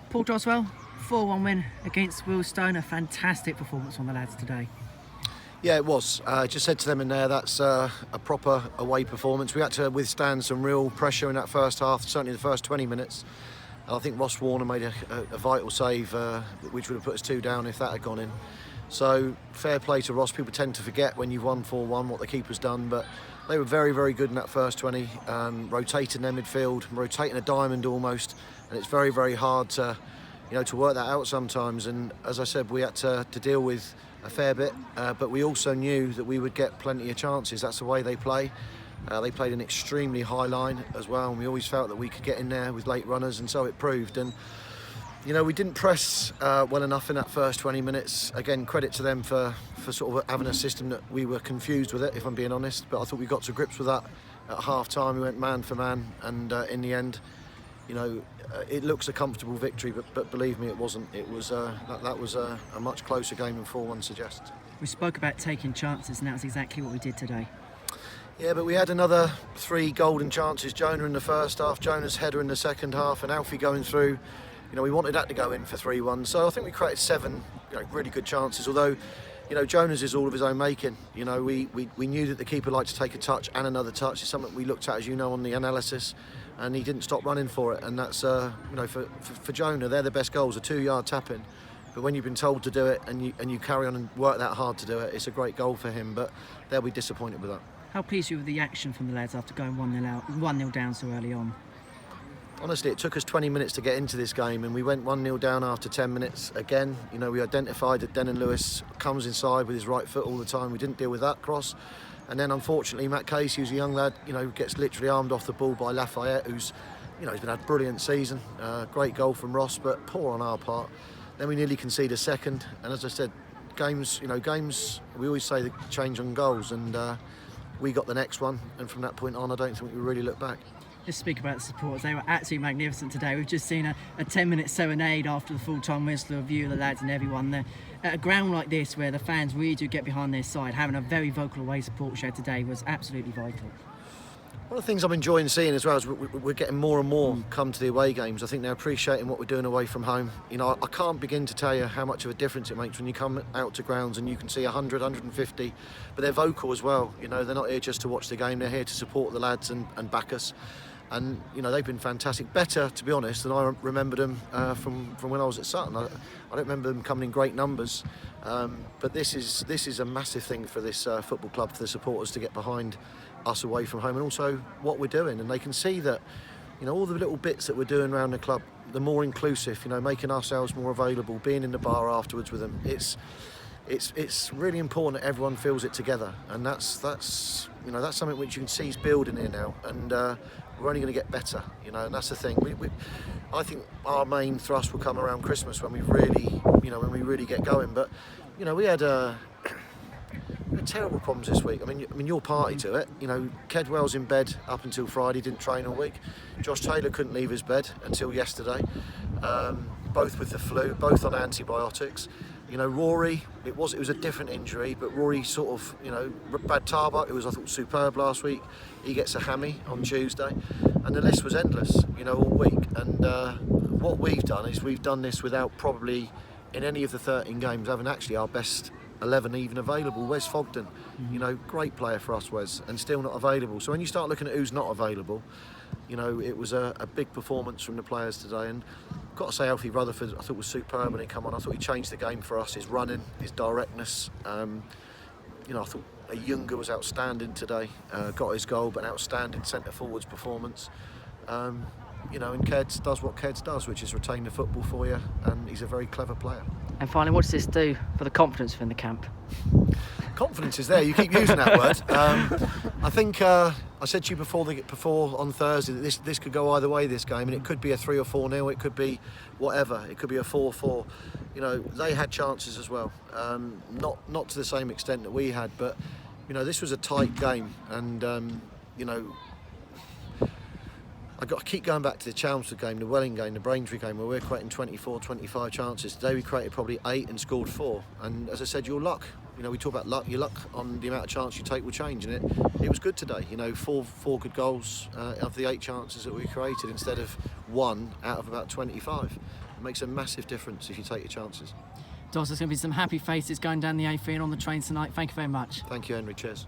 Paul Doswell, 4-1 win against Wealdstone. A fantastic performance from the lads today. Yeah, it was. I just said to them in there, that's a proper away performance. We had to withstand some real pressure in that first half, certainly the first 20 minutes. I think Ross Warner made a vital save, which would have put us 2 down if that had gone in. So fair play to Ross. People tend to forget when you've won 4-1 what the keeper's done, but they were very, very good in that first 20, rotating their midfield, rotating a diamond almost, and it's very, very hard to work that out sometimes. And as I said, we had to deal with a fair bit, but we also knew that we would get plenty of chances. That's the way they play. They played an extremely high line as well, and we always felt that we could get in there with late runners, and so it proved. And we didn't press well enough in that first 20 minutes. Again, credit to them for sort of having a system that we were confused with it, if I'm being honest. But I thought we got to grips with that at half time. We went man for man, and in the end, it looks a comfortable victory, but believe me, it wasn't. It was that was a much closer game than 4-1 suggests. We spoke about taking chances, and that's exactly what we did today. Yeah, but we had another 3 golden chances. Jonah in the first half, Jonah's header in the second half, and Alfie going through. We wanted that to go in for 3-1. So I think we created 7 really good chances. Although, Jonah's is all of his own making. We knew that the keeper liked to take a touch and another touch. It's something we looked at, as you know, on the analysis, and he didn't stop running for it. And that's for Jonah, they're the best goals, a 2-yard tap in. But when you've been told to do it and you carry on and work that hard to do it, it's a great goal for him. But they'll be disappointed with that. How pleased are you with the action from the lads after going 1-0 down so early on? Honestly, it took us 20 minutes to get into this game, and we went 1-0 down after 10 minutes. Again, we identified that Denon Lewis comes inside with his right foot all the time. We didn't deal with that cross. And then, unfortunately, Matt Casey, who's a young lad, gets literally armed off the ball by Lafayette, who's, he's been had a brilliant season. Great goal from Ross, but poor on our part. Then we nearly concede a second. And as I said, games, we always say they change on goals, and we got the next one. And from that point on, I don't think we really looked back. Just speak about the supporters. They were absolutely magnificent today. We've just seen a 10-minute serenade after the full-time whistle, a view of the lads and everyone there. At a ground like this, where the fans really do get behind their side, having a very vocal away support show today was absolutely vital. One of the things I'm enjoying seeing as well is we're getting more and more come to the away games. I think they're appreciating what we're doing away from home. I can't begin to tell you how much of a difference it makes when you come out to grounds and you can see 100, 150, but they're vocal as well. They're not here just to watch the game, they're here to support the lads and back us. And they've been fantastic, better to be honest than I remembered them from when I was at Sutton. I don't remember them coming in great numbers, but this is a massive thing for this football club, for the supporters to get behind us away from home, and also what we're doing. And they can see that all the little bits that we're doing around the club, the more inclusive, making ourselves more available, being in the bar afterwards with them. It's really important that everyone feels it together, and that's something which you can see is building here now, and we're only going to get better, and that's the thing. I think our main thrust will come around Christmas when we really get going. But we had terrible problems this week. I mean, you're party to it. Kedwell's in bed up until Friday, didn't train all week. Josh Taylor couldn't leave his bed until yesterday, both with the flu, both on antibiotics. Rory, it was a different injury, but Rory sort of, Brad Tarbuck, who was I thought superb last week, he gets a hammy on Tuesday, and the list was endless, all week. And what we've done is we've done this without probably in any of the 13 games having actually our best 11 even available. Wes Fogden, great player for us, Wes, and still not available. So when you start looking at who's not available, it was a big performance from the players today. And I've got to say, Alfie Rutherford, I thought was superb when he came on. I thought he changed the game for us. His running, his directness. I thought Younger was outstanding today. Got his goal, but an outstanding centre forwards performance. And Keds does what Keds does, which is retain the football for you, and he's a very clever player. And finally, what does this do for the confidence within the camp? Confidence is there. You keep using that word. I think I said to you before on Thursday that this could go either way, this game, and it could be a 3 or 4-0. It could be whatever. It could be a 4-4. They had chances as well. Not to the same extent that we had, but this was a tight game, and I keep going back to the Chelmsford game, the Welling game, the Braintree game, where we're creating 24, 25 chances. Today we created probably 8 and scored 4. And as I said, your luck You know, we talk about luck. Your luck on the amount of chance you take will change, and it was good today. You know, four good goals of the 8 chances that we created instead of 1 out of about 25. It makes a massive difference if you take your chances. Dos, there's going to be some happy faces going down the A3 and on the train tonight. Thank you very much. Thank you, Henry. Cheers.